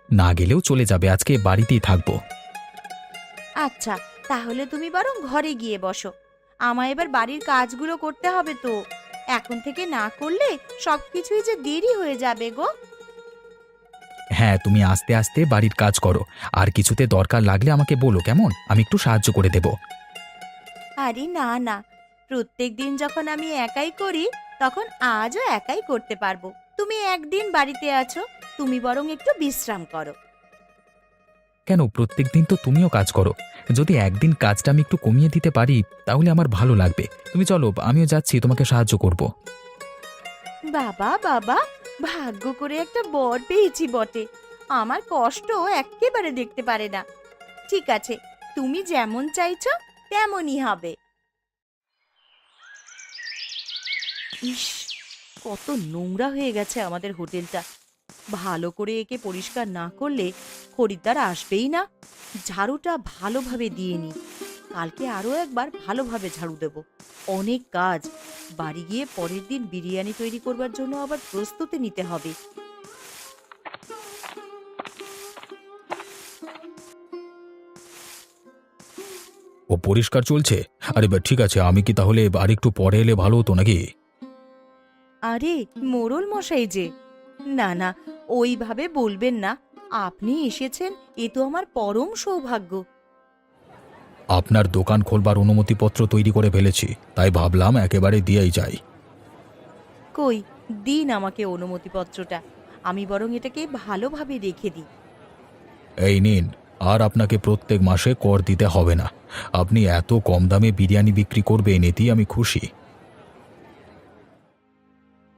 না গেলেও চলে যাবে, আজকে বাড়িতেই থাকবো। আচ্ছা, তাহলে তুমি বরং ঘরে গিয়ে বসো। আমায় এবার বাড়ির কাজগুলো করতে হবে তো। এখন থেকে না করলে সবকিছুই যে দেরি হয়ে যাবে গো। হ্যাঁ, তুমি আস্তে আস্তে বাড়ির কাজ করো। আর কিছুতে দরকার লাগলে আমাকে বলো, কেমন? আমি একটু সাহায্য করে দেব। আরে না না, প্রত্যেক দিন যখন আমি একাই করি তখন আজও একাই করতে পারবো। তুমি একদিন বাড়িতে আছো, তুমি বরং একটু বিশ্রাম করো। কেন, প্রত্যেকদিন তো তুমিও কাজ করো। যদি একদিন কাজটা আমি একটু কমিয়ে দিতে পারি তাহলে আমার ভালো লাগবে। তুমি চলো, আমিও যাচ্ছি, তোমাকে সাহায্য করব। বাবা বাবা, ভাগ্য করে একটা বর পেয়েছি বটে। আমার কষ্ট একেবারে দেখতে পারে না। ঠিক আছে, তুমি যেমন চাইছো তেমনই হবে। ইস, কত নোংরা হয়ে গেছে আমাদের হোটেলটা। ভালো করে একে পরিষ্কার না করলে খরিদ্দার আসবেই না। ঝাড়ুটা ভালোভাবে দিয়ে নি, কালকে আরো একবার ভালোভাবে ঝাড়ু দেব। অনেক কাজ, বাড়ি গিয়ে পরের দিন বিরিয়ানি তৈরি করবার জন্য আবার প্রস্তুতি নিতে হবে। ও পরিষ্কার চলছে? আরে ঠিক আছে, আমি কি তাহলে আর একটু পরে এলে ভালো হতো নাকি? আরে মোড়ল মশাই যে, না না, ওইভাবে বলবেন না। আপনি এসেছেন, এ তো আমার পরম সৌভাগ্য। আপনার দোকান খোলবার অনুমতিপত্র তৈরি করে ফেলেছি, তাই ভাবলাম একেবারে দিয়েই যাই। কই, দিন আমাকে অনুমতিপত্রটা। আমি বরং এটাকে ভালোভাবে রেখে দিই। এই নিন। আর আপনাকে প্রত্যেক মাসে কর দিতে হবে না। আপনি এত কম দামে বিরিয়ানি বিক্রি করবেন, এতেই আমি খুশি।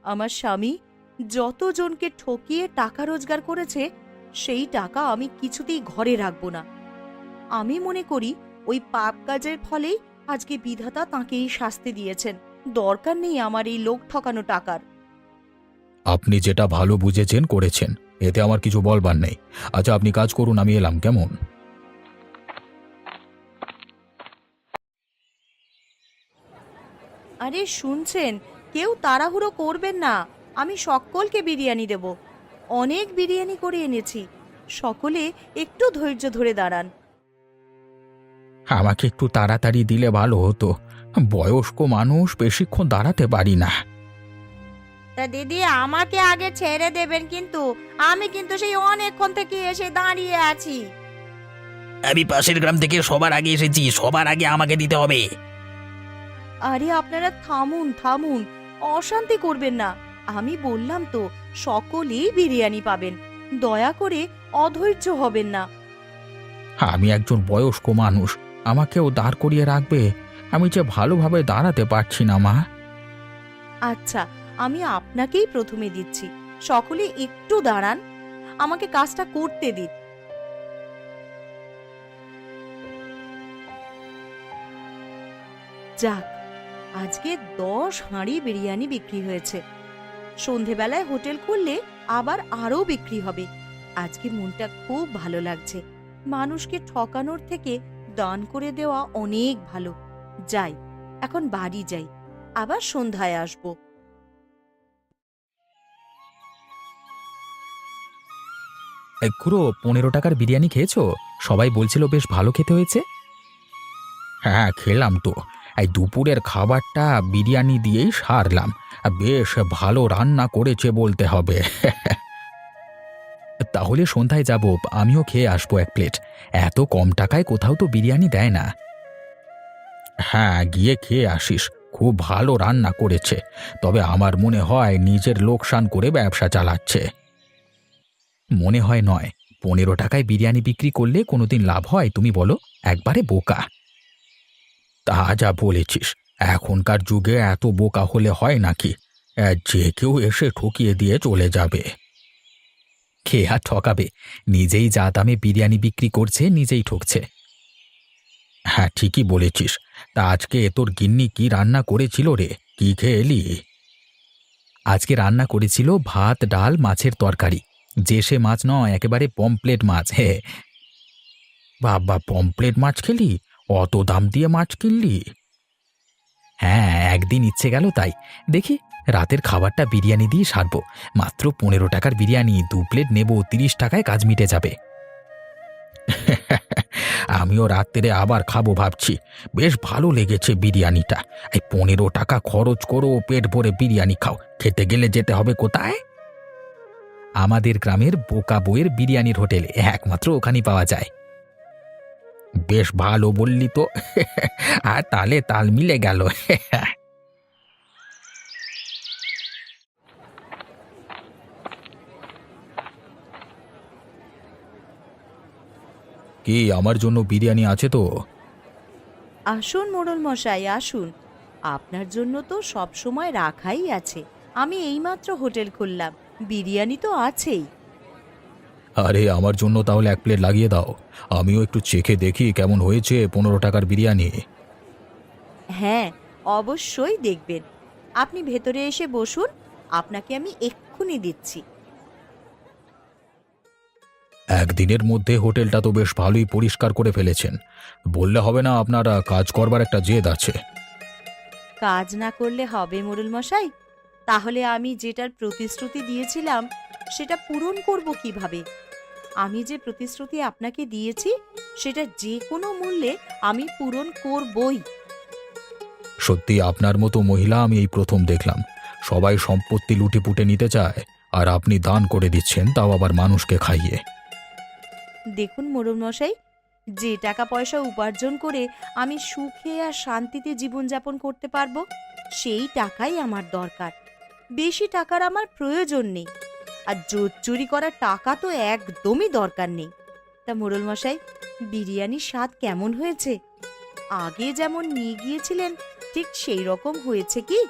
আমার স্বামী যতজনকে ঠকিয়ে টাকা রোজগার করেছে, সেই টাকা আমি কিছুতেই ঘরে রাখবো না। আমি মনে করি ওই পাপ কাজের ফলেই আজকে বিধাতা তাঁকে এই শাস্তি দিয়েছেন। দরকার নেই আমার এই লোক ঠকানো টাকার। আপনি যেটা ভালো বুঝেছেন করেছেন, এতে আমার কিছু বলবার নেই। আচ্ছা, আপনি কাজ করুন, আমি এলাম, কেমন? আরে শুনছেন, কেউ তাড়াহুড়ো করবেন না। আমি সকলকে বিরিয়ানি দেব। অনেক বিরিয়ানি করে এনেছি। সকলে একটু ধৈর্য ধরে দাঁড়ান। আমাকে একটু তাড়াতাড়ি দিলে ভালো হতো। বয়স্ক মানুষ, বেশিক্ষণ দাঁড়াতে পারি না। তা দিদি, আমাকে আগে ছেড়ে দেবেন কিন্তু। আমি কিন্তু সেই অনেকক্ষণ থেকে এসে দাঁড়িয়ে আছি। আমি পাশের গ্রাম থেকে সবার আগে এসেছি, সবার আগে আমাকে দিতে হবে। আরে আপনারা থামুন থামুন, অশান্তি করবেন না। আমি বললাম তো, সকলেই বিরিয়ানি পাবেন। দয়া করে অধৈর্য হবেন না। আমি একজন বয়স্ক মানুষ, আমাকেও দাঁড় করিয়ে রাখবে? আমি যে ভালোভাবে দাঁড়াতে পারছি না, মা। আচ্ছা, আমি আপনাকেই প্রথমে দিচ্ছি। সকলে একটু দাঁড়ান, আমাকে কাজটা করতে দিন। যাক, আজকে 10 হাঁড়ি বিরিয়ানি বিক্রি হয়েছে। সন্ধেবেলায় হোটেল খুললে আবার আরো বিক্রি হবে। আজকে মনটা খুব ভালো লাগছে। মানুষকে ঠকানোর থেকে দান করে দেওয়া অনেক ভালো। যাই, এখন বাড়ি যাই, আবার সন্ধ্যায় আসবো। খুড়ো, 15 টাকার বিরিয়ানি খেয়েছো? সবাই বলছিল বেশ ভালো খেতে হয়েছে। হ্যাঁ, খেলাম তো। এই দুপুরের খাবারটা বিরিয়ানি দিয়েই সারলাম। বেশ ভালো রান্না করেছে বলতে হবে। তাহলে সন্ধ্যায় যাব, আমিও খেয়ে আসবো 1 প্লেট। এত কম টাকায় কোথাও তো বিরিয়ানি দেয় না। হ্যাঁ, গিয়ে খেয়ে আসিস। খুব ভালো রান্না করেছে। তবে আমার মনে হয় নিজের লোকসান করে ব্যবসা চালাচ্ছে। মনে হয় নয়। 15 টাকায় বিরিয়ানি বিক্রি করলে কোনোদিন লাভ হয় তুমি বলো? একবারে বোকা। তা যা বলেছিস। এখনকার যুগে এত বোকা হলে হয় নাকি? যে কেউ এসে ঠকিয়ে দিয়ে চলে যাবে। কে আর ঠকাবে? নিজেই যা দামে বিরিয়ানি বিক্রি করছে, নিজেই ঠকছে। হ্যাঁ, ঠিকই বলেছিস। তা আজকে তোর গিন্নি কি রান্না করেছিল রে? কি খেয়ে এলি? আজকে রান্না করেছিল ভাত, ডাল, মাছের তরকারি। যে সে মাছ নয়, একেবারে পমপ্লেট মাছ। হে, বাবা, পমপ্লেট মাছ খেলি? অত দাম দিয়ে মাছ কিনলি? হ্যাঁ, একদিন ইচ্ছে গেল তাই। দেখি রাতের খাবারটা বিরিয়ানি দিয়ে সারবো। মাত্র 15 টাকার বিরিয়ানি, 2 প্লেট নেব, 30 টাকায় কাজ মিটে যাবে। আমিও রাত্রে আবার খাবো ভাবছি। বেশ ভালো লেগেছে বিরিয়ানিটা। এই 15 টাকা খরচ করো, পেট ভরে বিরিয়ানি খাও। খেতে গেলে যেতে হবে কোথায়? আমাদের গ্রামের বোকা বইয়ের বিরিয়ানির হোটেলে, একমাত্র ওখানেই পাওয়া যায়। বেশ ভালো বললি তো। আর তালে তাল মিলে গেল। কি আমার জন্য বিরিয়ানি আছে তো? আসুন মোড়ল মশাই, আসুন। আপনার জন্য তো সব সময় রাখাই আছে। আমি এইমাত্র হোটেল খুললাম, বিরিয়ানি তো আছেই। আরে আমার জন্য তাহলে 1 প্লেট লাগিয়ে দাও। আমিও একটু চেখে দেখি কেমন হয়েছে 15 টাকার বিরিয়ানি। হ্যাঁ, অবশ্যই দেখবেন। আপনি ভেতরে এসে বসুন, আপনাকে আমি এক্ষুনি দিচ্ছি। একদিনের মধ্যে হোটেলটা তো বেশ ভালোই পরিষ্কার করে ফেলেছেন। বললে হবে না আপনার কাজ করবার একটা জেদ আছে? কাজ না করলে হবে মোড়ল মশাই? তাহলে আমি যেটার প্রতিশ্রুতি দিয়েছিলাম সেটা পূরণ করব কিভাবে? আমি যে প্রতিশ্রুতি আপনাকে দিয়েছি সেটা যে কোনো মূল্যে আমি পূরণ করবই। সত্যি আপনার মতো মহিলা আমি এই প্রথম দেখলাম। সবাই সম্পত্তি লুটেপুটে নিতে চায়, আর আপনি দান করে দিচ্ছেন, তাও আবার মানুষকে খাইয়ে। দেখুন মোড়ল মশাই, যে টাকা পয়সা উপার্জন করে আমি সুখে আর শান্তিতে জীবনযাপন করতে পারবো, সেই টাকাই আমার দরকার। বেশি টাকার আমার প্রয়োজন নেই। আর জোর চুরি করা টাকা তো একদমই দরকার নেই। তা মোড়ল মশাই, বিরিয়ানির স্বাদ কেমন হয়েছে? আগে যেমন নিয়ে গিয়েছিলেন ঠিক সেই রকম হয়েছে কি?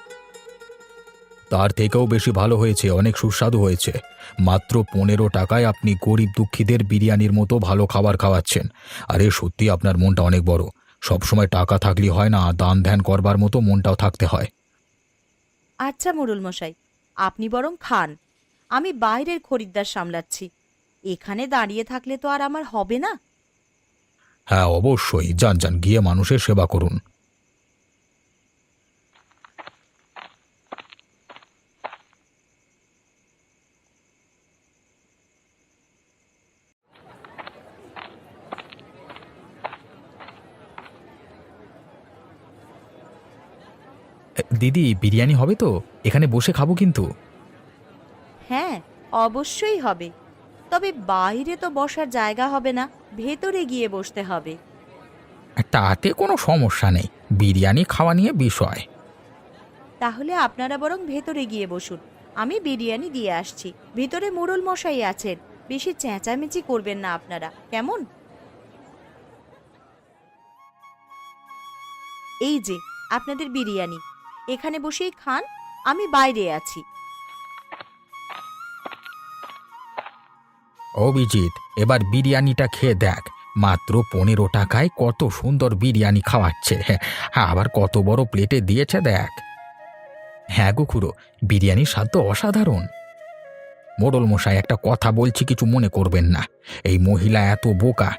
তার থেকেও বেশি ভালো হয়েছে, অনেক সুস্বাদু হয়েছে। মাত্র 15 টাকায় আপনি গরিব দুঃখীদের বিরিয়ানির মতো ভালো খাবার খাওয়াচ্ছেন। আরে সত্যি আপনার মনটা অনেক বড়। সবসময় টাকা থাকলে হয় না, দান ধ্যান করবার মতো মনটাও থাকতে হয়। আচ্ছা মোড়ল মশাই, আপনি বরং খান। আমি বাইরের খরিদ্দার সামলাচ্ছি। এখানে দাঁড়িয়ে থাকলে তো আর আমার হবে না। হ্যাঁ অবশ্যই, যান যান, গিয়ে মানুষের সেবা করুন। দিদি, বিরিয়ানি হবে তো? এখানে বসে খাবো কিন্তু। হ্যাঁ, অবশ্যই হবে। তবে বাইরে তো বসার জায়গা হবে না, ভেতরে গিয়ে বসতে হবে। তাতে কোনো সমস্যা নেই, বিরিয়ানি খাওয়া নিয়ে বিষয়। তাহলে আপনারা বরং ভেতরে গিয়ে বসুন, আমি বিরিয়ানি দিয়ে আসছি। ভেতরে মোড়ল মশাই আছেন, বেশি চেঁচামেচি করবেন না আপনারা, কেমন? এই যে আপনাদের বিরিয়ানি, এখানে বসেই খান, আমি বাইরে আছি। অভিজিৎ, এবার বিরিয়ানিটা খেয়ে দেখ। মাত্র 15 টাকায় কত সুন্দর বিরিয়ানি খাওয়াচ্ছে। হ্যাঁ, আবার কত বড় প্লেটে দিয়েছে দেখ। হ্যাঁ গো খুড়ো, বিরিয়ানির স্বাদ তো অসাধারণ। মোড়ল মশাই, একটা কথা বলছি, কিছু মনে করবেন না। এই মহিলা এত বোকা,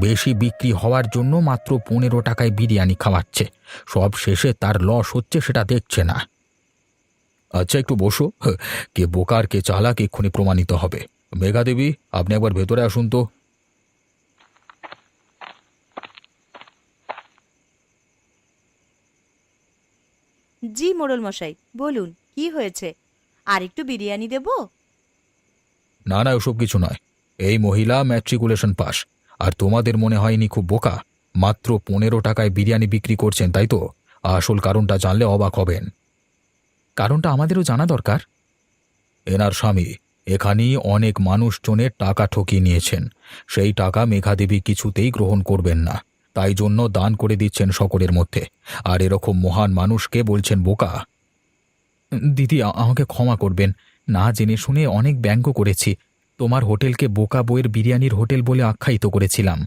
বেশি বিক্রি হওয়ার জন্য মাত্র 15 টাকায় বিরিয়ানি খাওয়াচ্ছে। সব শেষে তার লস হচ্ছে, সেটা দেখছে না। আচ্ছা একটু বসো। কে বোকা আর কে চালাক এক্ষুনি প্রমাণিত হবে। মেঘা দেবী, আপনি একবার ভেতরে আসুন তো। জি মোড়ল মশাই, বলুন কি হয়েছে? আর একটু বিরিয়ানি দেব? না না, ওসব কিছু নয়। এই মহিলা ম্যাট্রিকুলেশন পাস, আর তোমাদের মনে হয়নি খুব বোকা? মাত্র 15 টাকায় বিরিয়ানি বিক্রি করছেন, তাই তো? আসল কারণটা জানলে অবাক হবেন। কারণটা আমাদেরও জানা দরকার। এনার স্বামী এখানেই অনেক মানুষজনের টাকা ঠকিয়ে নিয়েছেন। সেই টাকা মেঘাদেবী কিছুতেই গ্রহণ করবেন না, তাই জন্য দান করে দিচ্ছেন সকলের মধ্যে। আর এরকম মহান মানুষকে বলছেন বোকা? দিদি, আমাকে ক্ষমা করবেন। না জেনে শুনে অনেক ব্যঙ্গ করেছি। তোমার হোটেলকে বোকা বইয়ের বিরিয়ানির হোটেল বলে আখ্যায়িত করেছিলাম।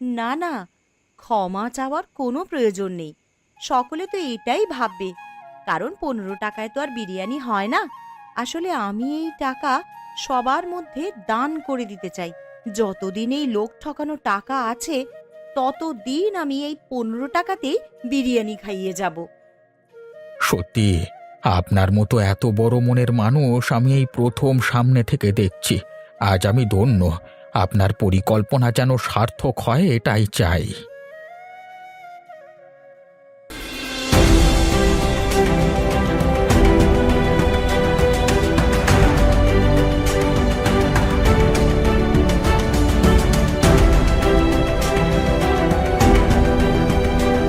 না না, ক্ষমা চাওয়ার কোনো প্রয়োজন নেই। সকলে তো এটাই ভাববে, কারণ 15 টাকায় তো আর বিরিয়ানি হয় না। আসলে আমি এই টাকা সবার মধ্যে দান করে দিতে চাই। যতদিন এই লোক ঠকানো টাকা আছে, ততদিন আমি এই 15 টাকাতেই বিরিয়ানি খাইয়ে যাব। সত্যি, আপনার মতো এত বড় মনের মানুষ আমি এই প্রথম সামনে থেকে দেখছি। আজ আমি ধন্য। আপনার পরিকল্পনা যেন সার্থক হয় এটাই চাই।